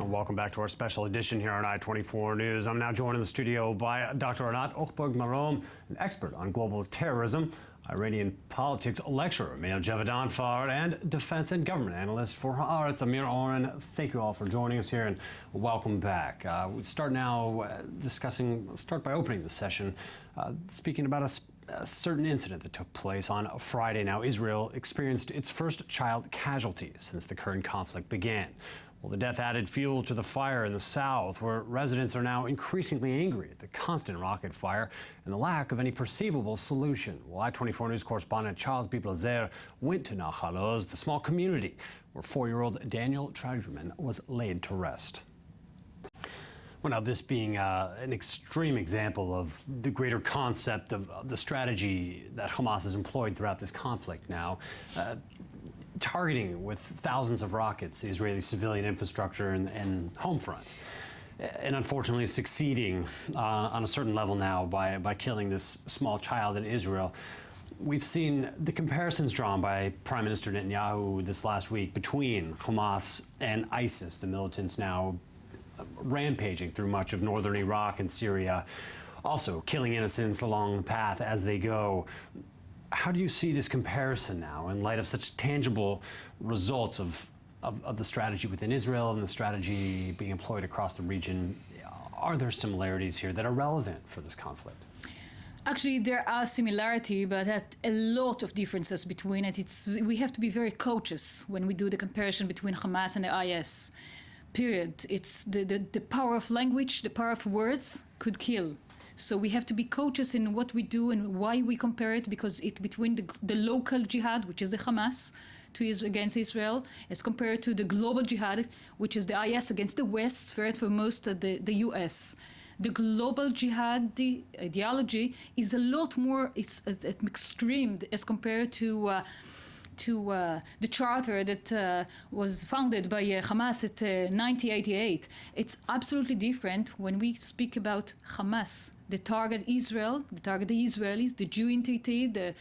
Welcome back to our special edition here on I-24 News. I'm now joined in the studio by Dr. Anat Hochberg-Marom, an expert on global terrorism, Iranian politics lecturer, Mayo Jevadan Far, and defense and government analyst for Haaretz, Amir Oren. Thank you all for joining us here, and welcome back. We start now start by opening the session, speaking about a certain incident that took place on Friday. Now, Israel experienced its first child casualty since the current conflict began. Well, the death added fuel to the fire in the south, where residents are now increasingly angry at the constant rocket fire and the lack of any perceivable solution. Well, I-24 News correspondent Charles Blazer went to Nahal Oz, the small community where 4-year-old Daniel Trudgerman was laid to rest. Well, now, this being an extreme example of the greater concept of the strategy that Hamas has employed throughout this conflict now, targeting with thousands of rockets the Israeli civilian infrastructure and home front, and unfortunately succeeding on a certain level now by killing this small child in Israel. We've seen the comparisons drawn by Prime Minister Netanyahu this last week between Hamas and ISIS, the militants now rampaging through much of northern Iraq and Syria, also killing innocents along the path as they go. How do you see this comparison now in light of such tangible results of the strategy within Israel and the strategy being employed across the region? Are there similarities here that are relevant for this conflict? Actually, there are similarities, but a lot of differences between it. We have to be very cautious when we do the comparison between Hamas and the IS. Period. It's the power of language, the power of words could kill. So we have to be cautious in what we do and why we compare it, because it's between the local jihad, which is the Hamas, against Israel, as compared to the global jihad, which is the IS against the West, first for most of the US. The global jihad, the ideology, is a lot more extreme as compared to the charter that was founded by Hamas at 1988. It's absolutely different when we speak about Hamas. The target Israel, the target the Israelis, the Jew entity, the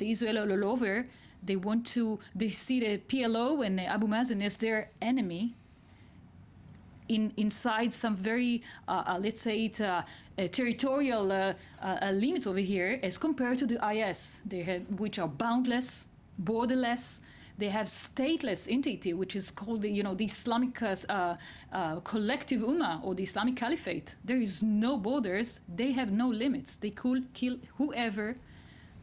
Israel all over. They see the PLO and Abu Mazen as their enemy. Inside some very, let's say, territorial limits over here, as compared to the IS, which are boundless, borderless. They have stateless entity, which is called the Islamic collective Ummah, or the Islamic Caliphate. There is no borders. They have no limits. They could kill whoever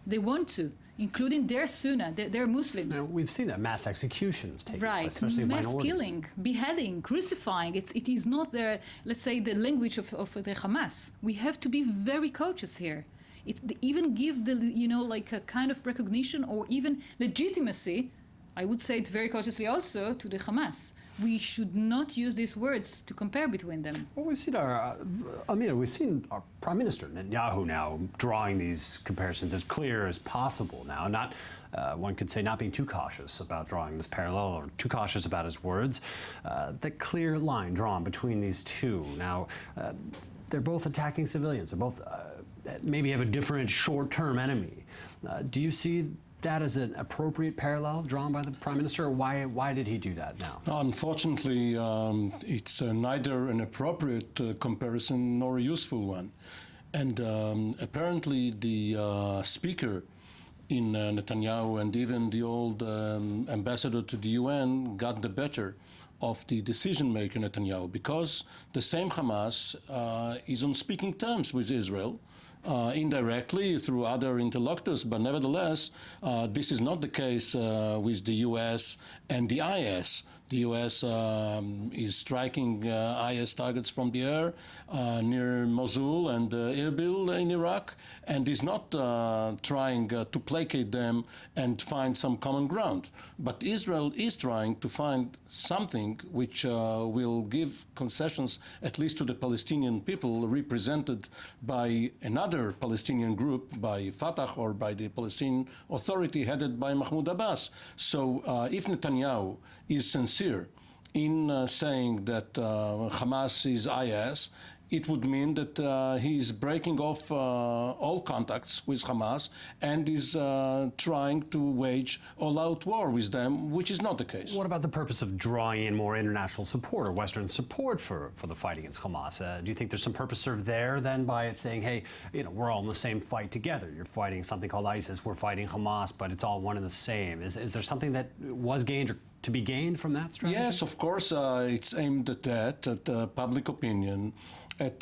they want to, including their Sunnah, their Muslims. Now, we've seen that mass executions take place, especially mass of minorities. Killing, beheading, crucifying. It is not let's say, the language of the Hamas. We have to be very cautious here. Even give like a kind of recognition or even legitimacy, I would say it very cautiously also, to the Hamas. We should not use these words to compare between them. Well, we've seen our Prime Minister Netanyahu now drawing these comparisons as clear as possible now. Not, one could say, not being too cautious about drawing this parallel or too cautious about his words. The clear line drawn between these two. Now, they're both attacking civilians. They're both maybe have a different short-term enemy. Do you see that as an appropriate parallel drawn by the Prime Minister, or why did he do that now? Unfortunately, it's neither an appropriate comparison nor a useful one. And apparently the speaker in Netanyahu and even the old ambassador to the UN got the better of the decision-maker Netanyahu, because the same Hamas is on speaking terms with Israel, indirectly through other interlocutors, but nevertheless, this is not the case with the US and the IS. The US is striking IS targets from the air near Mosul and Erbil in Iraq, and is not trying to placate them and find some common ground. But Israel is trying to find something which will give concessions, at least to the Palestinian people, represented by another Palestinian group, by Fatah or by the Palestinian Authority headed by Mahmoud Abbas. So if Netanyahu is sincere in saying that Hamas is IS, it would mean that he is breaking off all contacts with Hamas and is trying to wage all-out war with them, which is not the case. What about the purpose of drawing in more international support or Western support for the fight against Hamas? Do you think there's some purpose served there then by it saying, hey, we're all in the same fight together? You're fighting something called ISIS, we're fighting Hamas, but it's all one and the same. Is there something that was gained or to be gained from that strategy? Yes, of course, it's aimed at that, at public opinion, at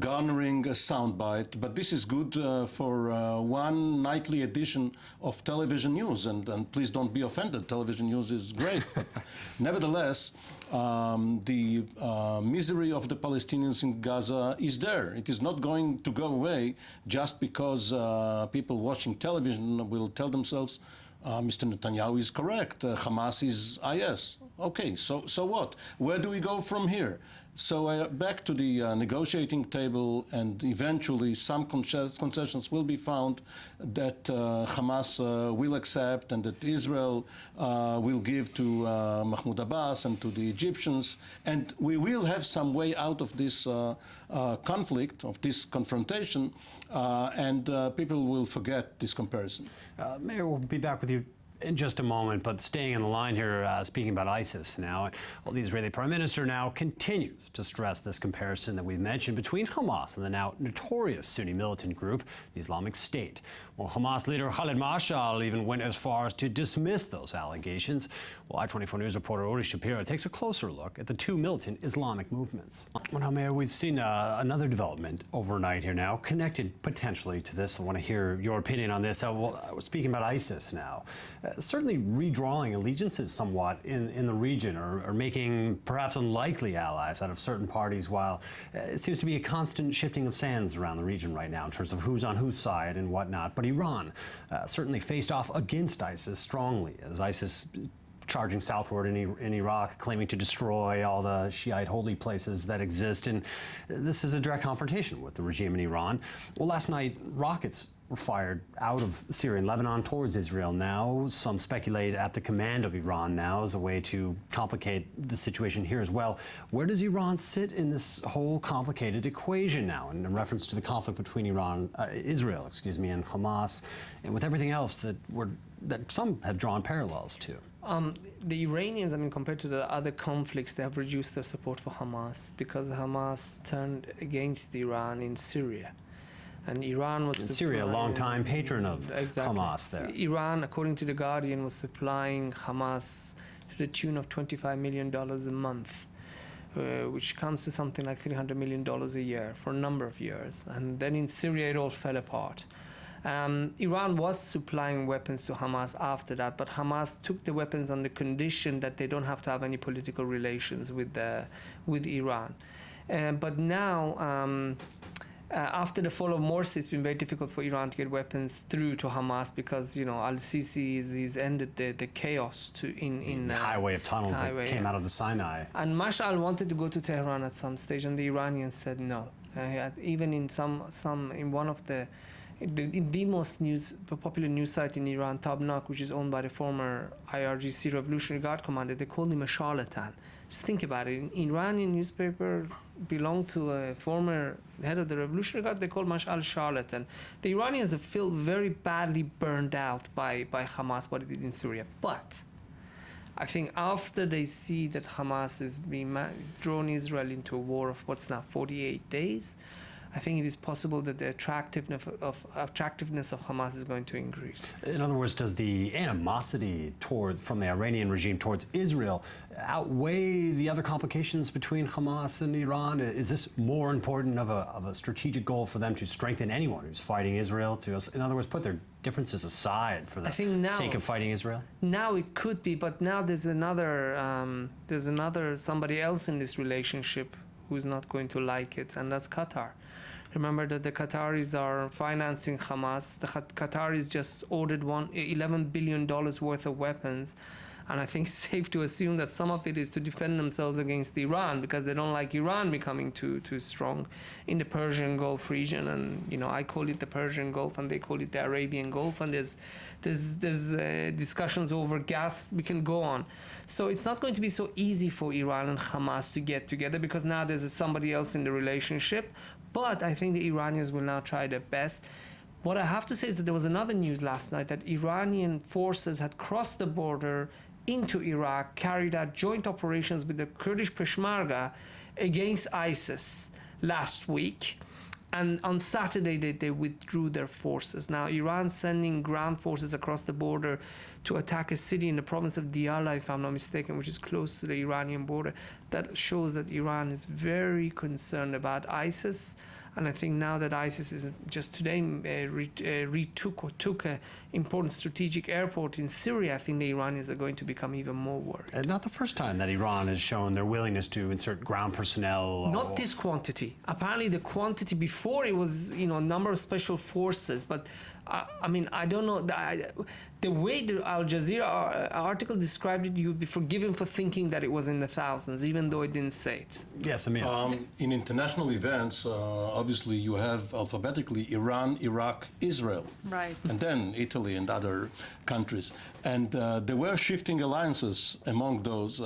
garnering a soundbite. But this is good for one nightly edition of television news. And please don't be offended, television news is great. But nevertheless, the misery of the Palestinians in Gaza is there. It is not going to go away just because people watching television will tell themselves, Mr. Netanyahu is correct. Hamas is IS. Okay, so what? Where do we go from here? So back to the negotiating table, and eventually some concessions will be found that Hamas will accept, and that Israel will give to Mahmoud Abbas and to the Egyptians, and we will have some way out of this conflict, of this confrontation, and people will forget this comparison. Mayor, we'll be back with you in just a moment, but staying in the line here, speaking about ISIS now, well, the Israeli Prime Minister now continues to stress this comparison that we've mentioned between Hamas and the now notorious Sunni militant group, the Islamic State. Well, Hamas leader Khalid Mashal even went as far as to dismiss those allegations. Well, I-24 News reporter Uri Shapiro takes a closer look at the two militant Islamic movements. Well, now, Mayor, we've seen another development overnight here now, connected potentially to this. I want to hear your opinion on this. Speaking about ISIS now, certainly redrawing allegiances somewhat in the region, or making perhaps unlikely allies out of certain parties, while it seems to be a constant shifting of sands around the region right now in terms of who's on whose side and whatnot. But Iran certainly faced off against ISIS strongly, as ISIS charging southward in Iraq, claiming to destroy all the Shiite holy places that exist. And this is a direct confrontation with the regime in Iran. Well, last night, rockets were fired out of Syria and Lebanon towards Israel now. Some speculate at the command of Iran now as a way to complicate the situation here as well. Where does Iran sit in this whole complicated equation now, in reference to the conflict between Israel, and Hamas, and with everything else that some have drawn parallels to? The Iranians, compared to the other conflicts, they have reduced their support for Hamas because Hamas turned against Iran in Syria. And Iran was in Syria, a long-time patron of Hamas there. Iran, according to The Guardian, was supplying Hamas to the tune of $25 million a month, which comes to something like $300 million a year for a number of years. And then in Syria, it all fell apart. Iran was supplying weapons to Hamas after that, but Hamas took the weapons on the condition that they don't have to have any political relations with Iran. But now, after the fall of Morsi, it's been very difficult for Iran to get weapons through to Hamas because, al-Sisi has ended the chaos in the highway of tunnels that came out of the Sinai. And Mashal wanted to go to Tehran at some stage, and the Iranians said no. Even in one of the most popular news site in Iran, Tabnak, which is owned by the former IRGC Revolutionary Guard commander, they called him a charlatan. Just think about it. An Iranian newspaper belonged to a former head of the Revolutionary Guard. They called Mashal charlatan. The Iranians have felt very badly burned out by Hamas, what it did in Syria. But I think after they see that Hamas has drawn Israel into a war of what's now 48 days, I think it is possible that the attractiveness of Hamas is going to increase. In other words, does the animosity from the Iranian regime towards Israel outweigh the other complications between Hamas and Iran? Is this more important of a strategic goal for them to strengthen anyone who's fighting Israel? In other words, put their differences aside for the sake of fighting Israel? Now it could be, but now there's another somebody else in this relationship who's not going to like it, and that's Qatar. Remember that the Qataris are financing Hamas. The Qataris just ordered $11 billion worth of weapons, And I think it's safe to assume that some of it is to defend themselves against Iran, because they don't like Iran becoming too strong in the Persian Gulf region. And I call it the Persian Gulf, and they call it the Arabian Gulf. And there's discussions over gas. We can go on. So it's not going to be so easy for Iran and Hamas to get together, because now there's somebody else in the relationship. But I think the Iranians will now try their best. What I have to say is that there was another news last night that Iranian forces had crossed the border into Iraq, carried out joint operations with the Kurdish Peshmerga against ISIS last week. And on Saturday, they withdrew their forces. Now, Iran's sending ground forces across the border to attack a city in the province of Diyala, if I'm not mistaken, which is close to the Iranian border. That shows that Iran is very concerned about ISIS. And I think now that ISIS is just today took an important strategic airport in Syria, I think the Iranians are going to become even more worried. And not the first time that Iran has shown their willingness to insert ground personnel. Not this quantity. Apparently the quantity before, it was, a number of special forces. But I don't know. The way the Al Jazeera article described it, you'd be forgiven for thinking that it was in the thousands, even though it didn't say it. Yes, Amir. In international events, obviously you have alphabetically Iran, Iraq, Israel, Right. and then Italy and other countries. And there were shifting alliances among those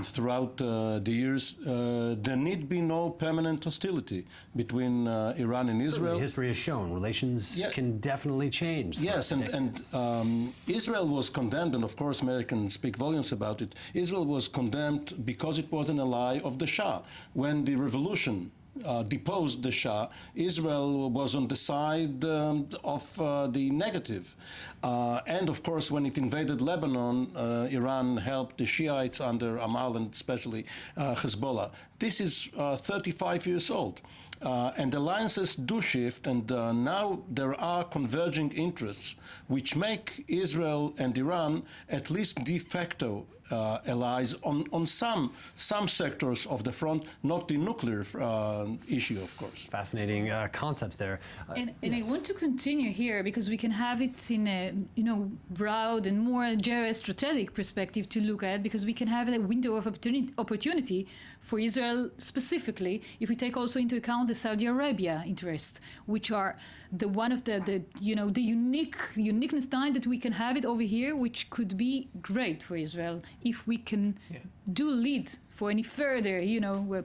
throughout the years. There need be no permanent hostility between Iran and Israel. Certainly history has shown relations can definitely change. Yes, and Israel was condemned, and of course Americans speak volumes about it. Israel was condemned because it was an ally of the Shah. When the revolution deposed the Shah, Israel was on the side of the negative. And of course, when it invaded Lebanon, Iran helped the Shiites under Amal and especially Hezbollah. This is 35 years old. And alliances do shift, and now there are converging interests which make Israel and Iran at least de facto allies on some sectors of the front, not the nuclear issue, of course. Fascinating concepts there. And I want to continue here, because we can have it in a broad and more geostrategic perspective to look at, because we can have a window of opportunity for Israel specifically, if we take also into account the Saudi Arabia interests, which are one of the uniqueness time that we can have it over here, which could be great for Israel if we can do lead for any further,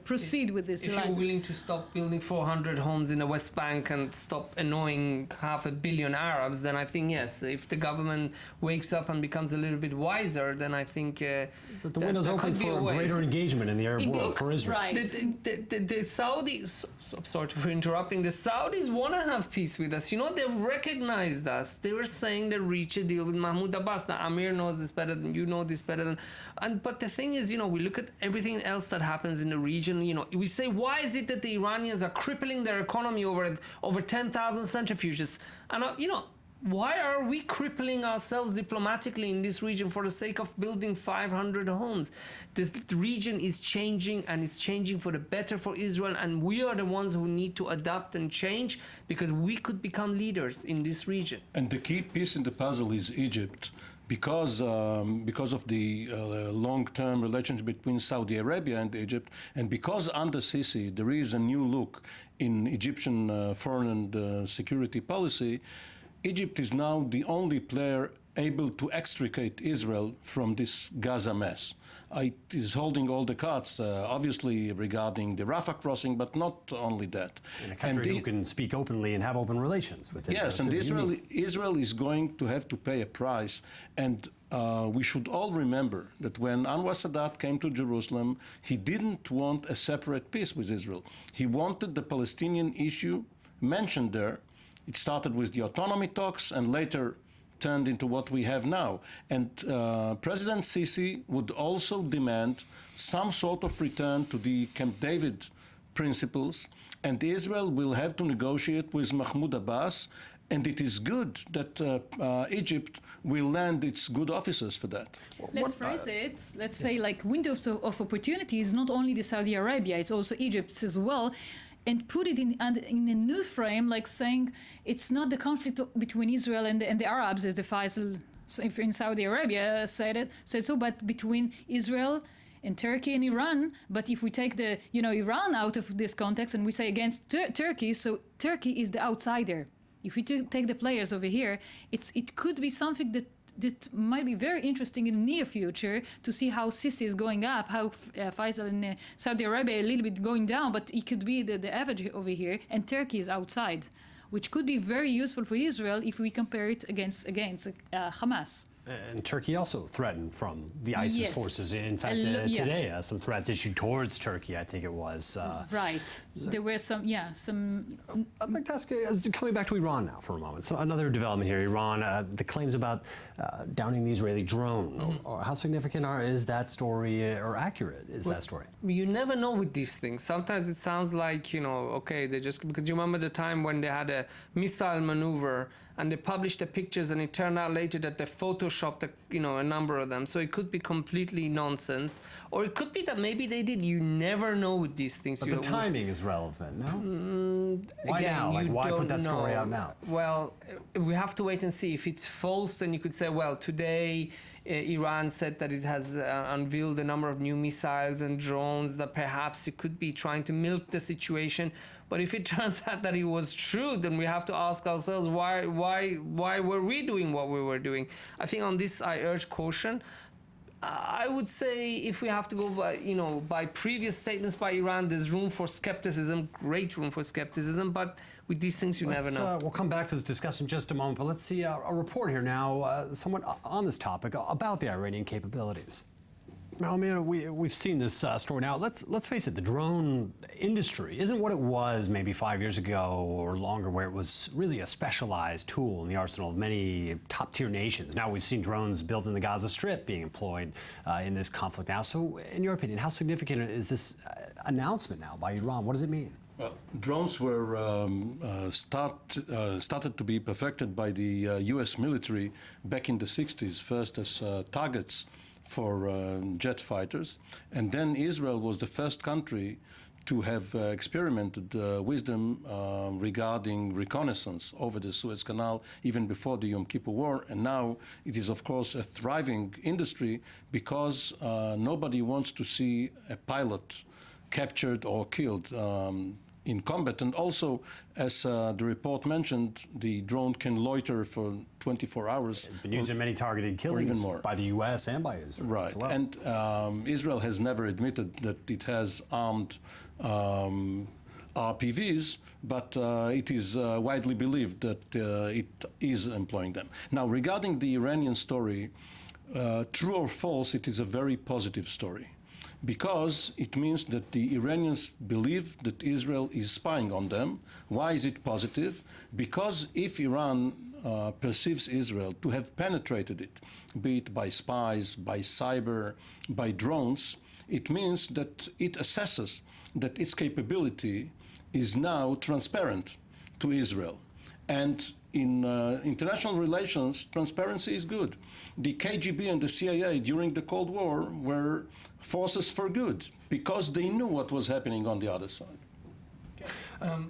proceed with this alliance. If you're willing to stop building 400 homes in the West Bank and stop annoying 500 million Arabs, then I think, yes, if the government wakes up and becomes a little bit wiser, then I think the window's open for greater engagement in the Arab world for Israel. Right. The Saudis, sorry for interrupting, the Saudis want to have peace with us. They've recognized us. They were saying they reach a deal with Mahmoud Abbas. Now, Amir knows this better than you know this better than... But the thing is, we look at everything else that happens in the region. We say, why is it that the Iranians are crippling their economy over 10,000 centrifuges? And, why are we crippling ourselves diplomatically in this region for the sake of building 500 homes? The region is changing, and it's changing for the better for Israel, and we are the ones who need to adapt and change, because we could become leaders in this region. And the key piece in the puzzle is Egypt. Because of the long-term relationship between Saudi Arabia and Egypt, and because under Sisi there is a new look in Egyptian foreign and security policy, Egypt is now the only player able to extricate Israel from this Gaza mess. It is holding all the cards, obviously, regarding the Rafah crossing, but not only that. And a country who can speak openly and have open relations with Israel. Yes, and Israel is going to have to pay a price. And we should all remember that when Anwar Sadat came to Jerusalem, he didn't want a separate peace with Israel. He wanted the Palestinian issue mentioned there. It started with the autonomy talks and later turned into what we have now. And President Sisi would also demand some sort of return to the Camp David principles, and Israel will have to negotiate with Mahmoud Abbas, and it is good that Egypt will lend its good officers for that. Let's phrase it, let's say like windows of opportunity is not only the Saudi Arabia, it's also Egypt as well. And put it in a new frame, like saying it's not the conflict between Israel and the Arabs, as the Faisal so if in Saudi Arabia said so, but between Israel and Turkey and Iran. But if we take the Iran out of this context and we say against Turkey, so Turkey is the outsider. If we take the players over here, it could be something that might be very interesting in the near future to see how Sisi is going up, how Faisal in Saudi Arabia a little bit going down, but it could be the average over here, and Turkey is outside, which could be very useful for Israel if we compare it against Hamas. And Turkey also threatened from the ISIS forces. In fact, today, some threats issued towards Turkey, I think it was. Right. There were some. I'd like to ask, coming back to Iran now for a moment. So another development here, Iran, the claims about downing the Israeli drone. How significant is that story, or accurate is that story? You never know with these things. Sometimes it sounds like, okay, they just, because you remember the time when they had a missile maneuver and they published the pictures, and it turned out later that they photoshopped a number of them. So it could be completely nonsense, or it could be that maybe they did. You never know with these things. But the timing is relevant, no? Why again, now? Why put that story out now? Well, we have to wait and see. If it's false, then you could say, well, today Iran said that it has unveiled a number of new missiles and drones, that perhaps it could be trying to milk the situation. But if it turns out that it was true, then we have to ask ourselves, why were we doing what we were doing? I think on this I urge caution. I would say if we have to go by, by previous statements by Iran, there's room for skepticism, great room for skepticism, but with these things you never know. We'll come back to this discussion in just a moment, but let's see a report here now, somewhat on this topic, about the Iranian capabilities. Now, I mean, we've seen this story now. Let's face it, the drone industry isn't what it was maybe 5 years ago or longer, where it was really a specialized tool in the arsenal of many top-tier nations. Now we've seen drones built in the Gaza Strip being employed in this conflict now. So, in your opinion, how significant is this announcement now by Iran? What does it mean? Well, drones were started to be perfected by the U.S. military back in the 60s, first as targets for jet fighters, and then Israel was the first country to have experimented with them regarding reconnaissance over the Suez Canal even before the Yom Kippur War. And now it is, of course, a thriving industry because nobody wants to see a pilot captured or killed in combat. And also, as the report mentioned, the drone can loiter for 24 hours. It's been used in many targeted killings by the U.S. and by Israel. Right. As well. And Israel has never admitted that it has armed RPVs, but it is widely believed that it is employing them. Now, regarding the Iranian story, true or false, it is a very positive story, because it means that the Iranians believe that Israel is spying on them. Why is it positive? Because if Iran perceives Israel to have penetrated it, be it by spies, by cyber, by drones, it means that it assesses that its capability is now transparent to Israel. And in international relations, transparency is good. The KGB and the CIA during the Cold War were forces for good because they knew what was happening on the other side.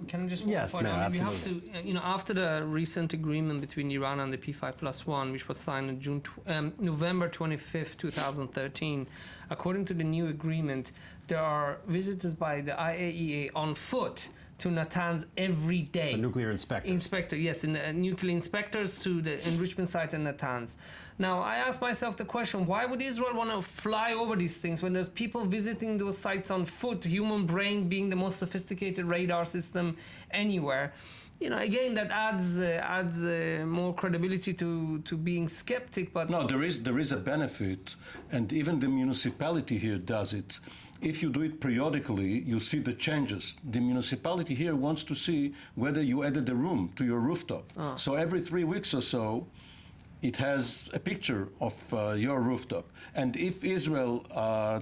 Can I just yes, point out? We have absolutely. to, after the recent agreement between Iran and the P5+1, which was signed on November 25th, 2013, according to the new agreement, there are visitors by the IAEA on foot to Natanz every day. The nuclear inspectors. Yes, nuclear inspectors to the enrichment site in Natanz. Now, I ask myself the question, why would Israel want to fly over these things when there's people visiting those sites on foot, human brain being the most sophisticated radar system anywhere? Again, that adds more credibility to being skeptic. But no, there is a benefit, and even the municipality here does it. If you do it periodically, you see the changes. The municipality here wants to see whether you added a room to your rooftop. So every 3 weeks or so, it has a picture of your rooftop. And if Israel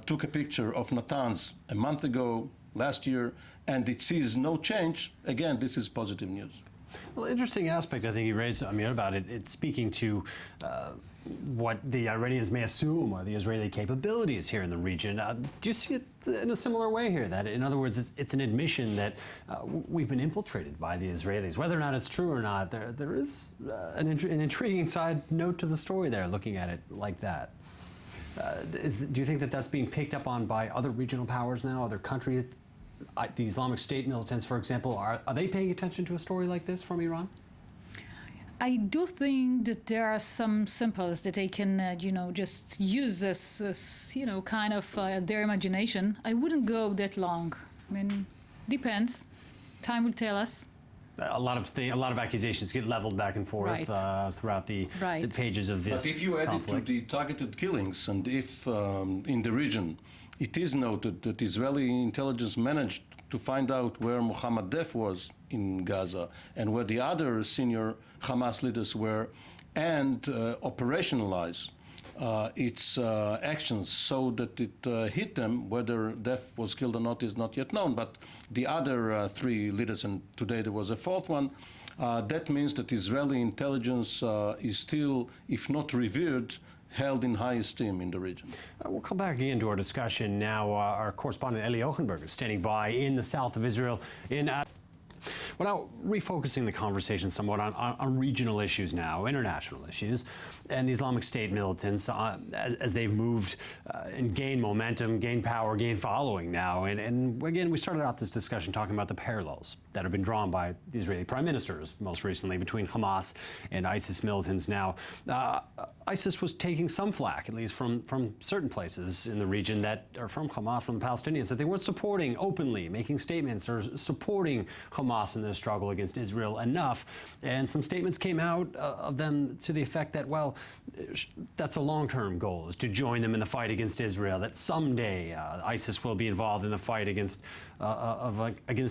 took a picture of Natanz a month ago, last year, and it sees no change, again, this is positive news. Well, interesting aspect I think you raised, about it. It's speaking to what the Iranians may assume are the Israeli capabilities here in the region. Do you see it in a similar way here? That, in other words, it's an admission that we've been infiltrated by the Israelis. Whether or not it's true or not, there is an intriguing side note to the story there, looking at it like that. Do you think that that's being picked up on by other regional powers now, other countries? The Islamic State militants, for example, are they paying attention to a story like this from Iran? I do think that there are some samples that they can, just use as kind of their imagination. I wouldn't go that long. I mean, depends. Time will tell us. A lot of accusations get leveled back and forth throughout the pages of this. But if you add conflict. it to the targeted killings, and if in the region it is noted that Israeli intelligence managed to find out where Mohammed Def was in Gaza and where the other senior Hamas leaders were, and operationalize its actions so that it hit them. Whether Def was killed or not is not yet known, but the other three leaders, and today there was a fourth one, that means that Israeli intelligence is still, if not revered, held in high esteem in the region. We'll come back again to our discussion now. Our correspondent Anat Hochberg is standing by in the south of Israel. We're now refocusing the conversation somewhat on regional issues now, international issues, and the Islamic State militants as they've moved and gained momentum, gained power, gained following now. And again, we started out this discussion talking about the parallels that have been drawn by the Israeli prime ministers most recently between Hamas and ISIS militants now. ISIS was taking some flack, at least from certain places in the region that are from Hamas, from the Palestinians, that they weren't supporting openly, making statements or supporting Hamas in their struggle against Israel enough. And some statements came out of them to the effect that, well, that's a long-term goal, is to join them in the fight against Israel, that someday ISIS will be involved in the fight against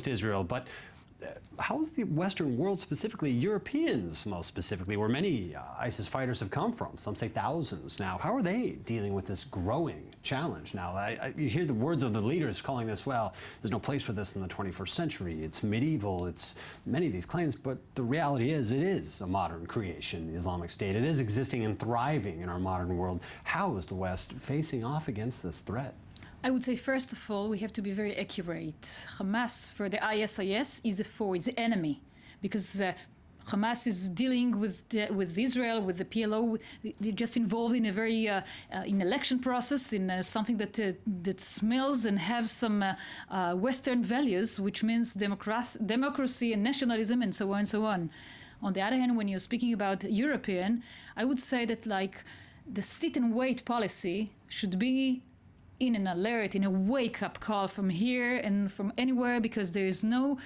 Israel. But how is the Western world, specifically Europeans most specifically, where many ISIS fighters have come from, some say thousands now, how are they dealing with this growing challenge now? You hear the words of the leaders calling this, well, there's no place for this in the 21st century, it's medieval, it's many of these claims, but the reality is it is a modern creation, the Islamic State. It is existing and thriving in our modern world. How is the West facing off against this threat? I would say, first of all, we have to be very accurate. Hamas, for the ISIS, is a foe, it's the enemy. Because Hamas is dealing with Israel, with the PLO, they're just involved in a very in election process, in something that smells and have some Western values, which means democracy and nationalism and so on and so on. On the other hand, when you're speaking about European, I would say that like the sit and wait policy should be in an alert, in a wake-up call from here and from anywhere, because there is no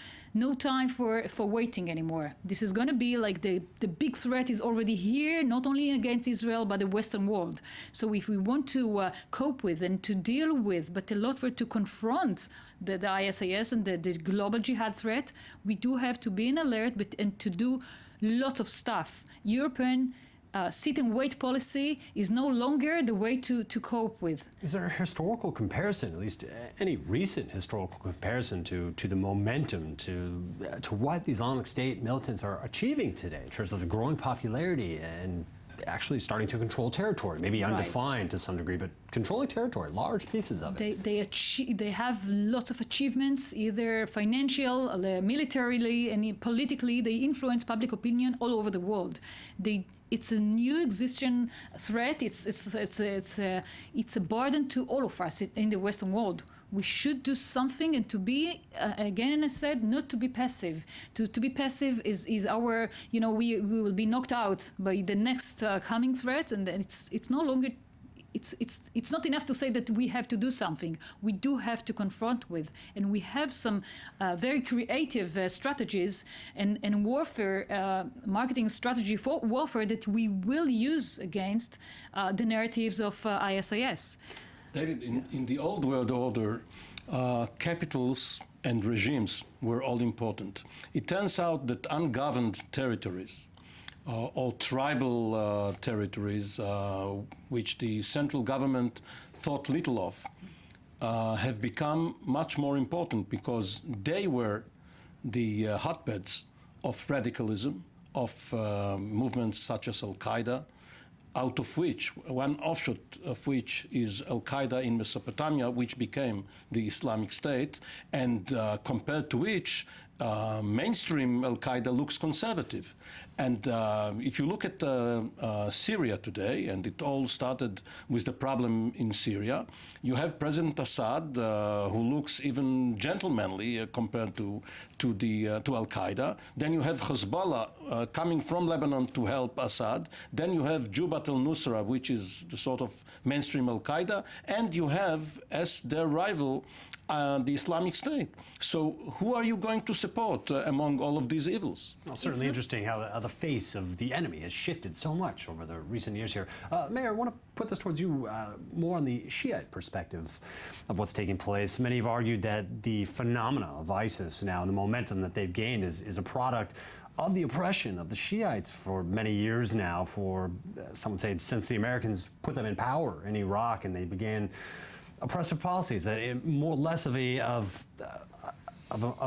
time for waiting anymore. This is going to be like the big threat is already here, not only against Israel, but the Western world. So if we want to cope with and to deal with, but a lot for to confront the ISIS and the global jihad threat, we do have to be in alert and to do lots of stuff. European sit-and-wait policy is no longer the way to cope with. Is there a historical comparison, at least any recent historical comparison to the momentum, to what the Islamic State militants are achieving today in terms of the growing popularity and actually starting to control territory, maybe undefined to some degree, but controlling territory, large pieces of it? They have lots of achievements, either financial, militarily, and politically. They influence public opinion all over the world. It's a new existing threat. It's a burden to all of us in the Western world. We should do something, and to be, again, I said, not to be passive. To be passive is our, we will be knocked out by the next coming threat, and it's no longer. It's not enough to say that we have to do something. We do have to confront with, and we have some very creative strategies and warfare, marketing strategy for warfare that we will use against the narratives of ISIS. David, in the old world order, capitals and regimes were all important. It turns out that ungoverned territories or tribal territories, which the central government thought little of, have become much more important because they were the hotbeds of radicalism, of movements such as Al-Qaeda, out of which, one offshoot of which is Al-Qaeda in Mesopotamia, which became the Islamic State, and compared to which mainstream Al-Qaeda looks conservative. And if you look at Syria today, and it all started with the problem in Syria, you have President Assad, who looks even gentlemanly compared to Al-Qaeda. Then you have Hezbollah coming from Lebanon to help Assad. Then you have Jabhat al-Nusra, which is the sort of mainstream Al-Qaeda. And you have, as their rival, the Islamic State. So who are you going to support among all of these evils? Well, certainly interesting how the face of the enemy has shifted so much over the recent years here. Mayor, I want to put this towards you more on the Shiite perspective of what's taking place. Many have argued that the phenomena of ISIS now and the momentum that they've gained is a product of the oppression of the Shiites for many years now, for some would say since the Americans put them in power in Iraq and they began oppressive policies, that less of a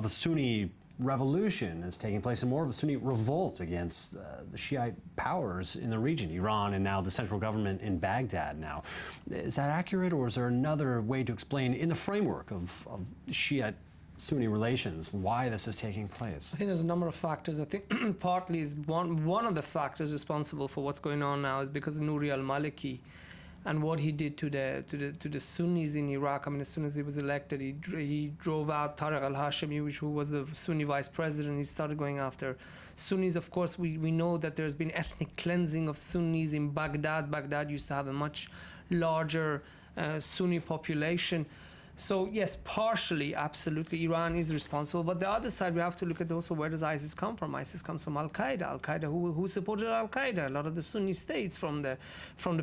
Sunni revolution is taking place and more of a Sunni revolt against the Shiite powers in the region, Iran and now the central government in Baghdad now. Is that accurate, or is there another way to explain in the framework of Shiite Sunni relations why this is taking place? I think there's a number of factors. I think partly is one of the factors responsible for what's going on now is because of Nouri al-Maliki and what he did to the Sunnis in Iraq. I mean, as soon as he was elected, he drove out Tariq al-Hashemi, who was the Sunni vice president. He started going after Sunnis. Of course, we know that there's been ethnic cleansing of Sunnis in Baghdad. Baghdad used to have a much larger Sunni population. So yes, partially, absolutely, Iran is responsible. But the other side, we have to look at also where does ISIS come from? ISIS comes from Al-Qaeda. Al-Qaeda, who supported Al-Qaeda? A lot of the Sunni states from the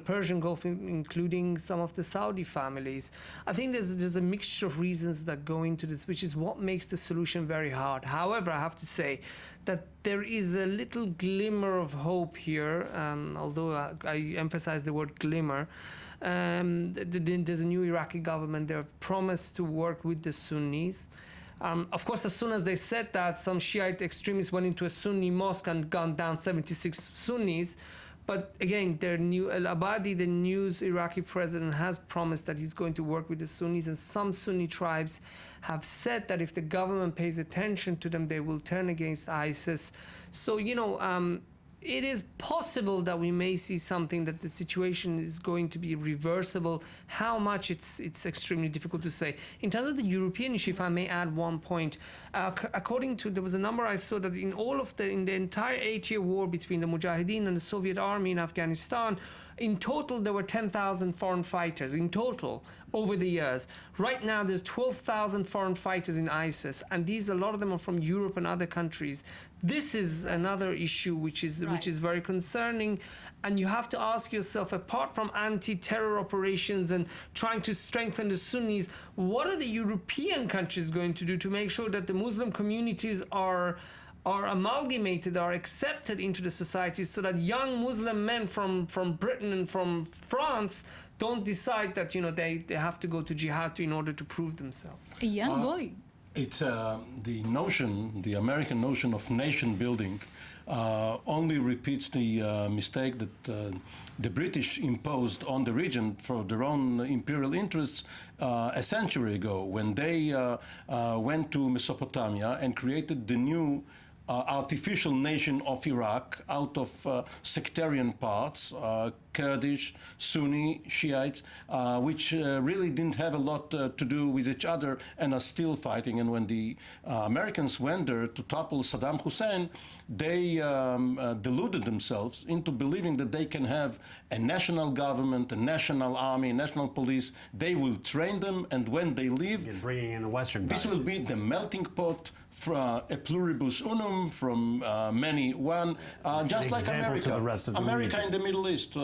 Persian Gulf, including some of the Saudi families. I think there's a mixture of reasons that go into this, which is what makes the solution very hard. However, I have to say that there is a little glimmer of hope here, although I emphasize the word glimmer. There's a new Iraqi government. They've promised to work with the Sunnis. Of course, as soon as they said that, some Shiite extremists went into a Sunni mosque and gunned down 76 Sunnis. But again, their new al-Abadi, the new Iraqi president, has promised that he's going to work with the Sunnis, and some Sunni tribes have said that if the government pays attention to them, they will turn against ISIS. So, it is possible that we may see something, that the situation is going to be reversible. How much, it's extremely difficult to say. In terms of the European issue, if I may add one point, according to, there was a number I saw that in the entire 8-year war between the Mujahideen and the Soviet army in Afghanistan, in total there were 10,000 foreign fighters in total over the years. Right now there's 12,000 foreign fighters in ISIS, and a lot of them are from Europe and other countries. This is another issue which is very concerning, and you have to ask yourself, apart from anti-terror operations and trying to strengthen the Sunnis, what are the European countries going to do to make sure that the Muslim communities are amalgamated, are accepted into the society, so that young Muslim men from Britain and from France don't decide that they have to go to jihad in order to prove themselves. A young boy. It's the American notion of nation building only repeats the mistake that the British imposed on the region for their own imperial interests a century ago, when they went to Mesopotamia and created the new artificial nation of Iraq out of sectarian parts, Kurdish, Sunni, Shiites, which really didn't have a lot to do with each other and are still fighting. And when the Americans went there to topple Saddam Hussein, they deluded themselves into believing that they can have a national government, a national army, a national police. They will train them, and when they leave, bringing in the Western this will be the melting pot from a pluribus unum, from many one, just like America. To the rest of the America region. in the Middle East.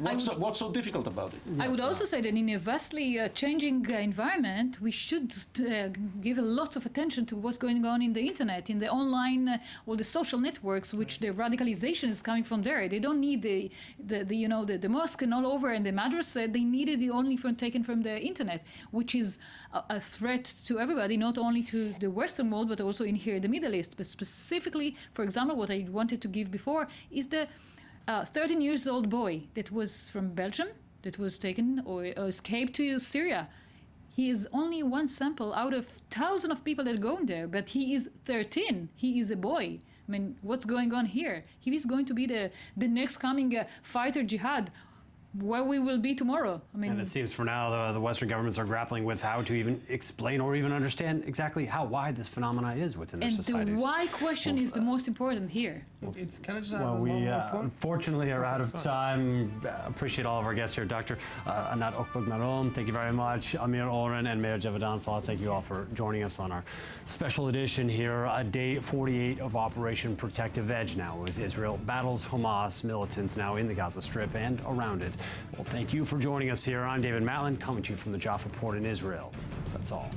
What's so difficult about it? I would also say that in a vastly changing environment, we should give a lot of attention to what's going on in the internet, in the online or the social networks, which the radicalization is coming from there. They don't need the mosque and all over and the madrasa. They needed the only taken from the internet, which is a threat to everybody, not only to the Western world, but also in here, the Middle East. But specifically, for example, what I wanted to give before is the a 13 years old boy that was from Belgium, that was taken or escaped to Syria. He is only one sample out of thousands of people that go in there, but he is 13. He is a boy. I mean, what's going on here? He is going to be the next coming fighter jihad, where we will be tomorrow. I mean, and it seems for now the Western governments are grappling with how to even explain or even understand exactly how wide this phenomena is within their societies. And the why question is the most important here. It's kind of just Well, we unfortunately are out of time. Appreciate all of our guests here. Dr. Anat Hochberg-Marom, thank you very much. Amir Oren and Meir Javedanfar, thank you all for joining us on our special edition here. Day 48 of Operation Protective Edge now as Israel battles Hamas militants now in the Gaza Strip and around it. Well, thank you for joining us here. I'm David Matlin, coming to you from the Jaffa Port in Israel. That's all.